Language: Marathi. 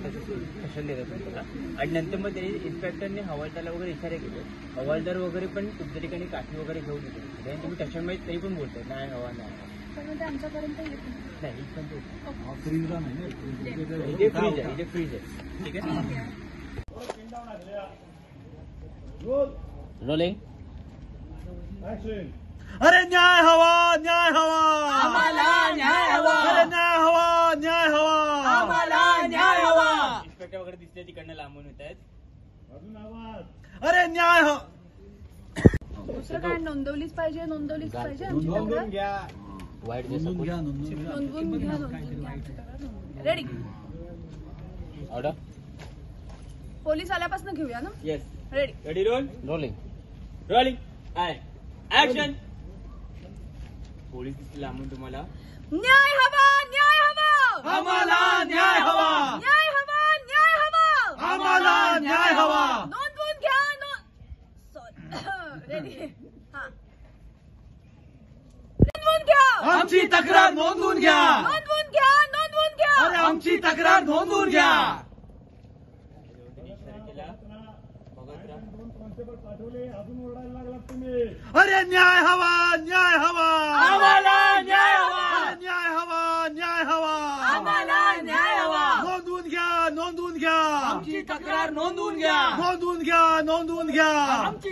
कशाला देतात तुम्हाला. आणि नंतर मग तरी इन्स्पेक्टरने हवालदारला वगैरे इशारे केले. हवालदार वगैरे पण तुमच्या ठिकाणी काठी वगैरे घेऊन येतो. तुम्ही त्याच्यामुळे तरी पण बोलताय नाही हवा नाही आमच्यापर्यंत येत नाही. इथपर्यंत इथे फ्रीज आहे. ठीक आहे. रोलिंग. अरे न्याय हवा, न्याय हवा, आम्हाला न्याय हवा. अरे न्याय हवा, न्याय हवा, आम्हाला न्याय हवा. इन्स्पेक्टर वगैरे दिसले तिकडनं लांबून येत आहेत. अरे न्याय हवा. दुसरं काय नोंदवलीच पाहिजे, नोंदवलीच पाहिजे. नोंदवून घ्या, वाईट नोंदवून घ्या, नोंदवून घ्या. रेडी. ऑर्डर. पोलीस आल्यापासून घेऊया ना. Yes. Ready. Ready. Roll. Rolling. Rolling. आय ऍक्शन. पोलीस दिसले लांबून तुम्हाला. न्याय हवा, न्याय हवा, आम्हाला न्याय हवा, न्याय हवा, न्याय हवा, आम्हाला न्याय हवा. नोंदवून घ्या. रेडी. हा. नोंदवून घ्या. आमची तक्रार नोंदवून घ्या. नोंदवून घ्या. नोंदवून घ्या. अरे आमची तक्रार नोंदवून घ्या. अरे न्याय हवा, न्याय हवा, आम्हाला न्याय हवा. न्याय हवा, न्याय हवा, आम्हाला न्याय हवा. नोंदवून घ्या, नोंदवून घ्या, आमची तक्रार नोंदवून घ्या. नोंदवून घ्या, नोंदवून घ्या. आमची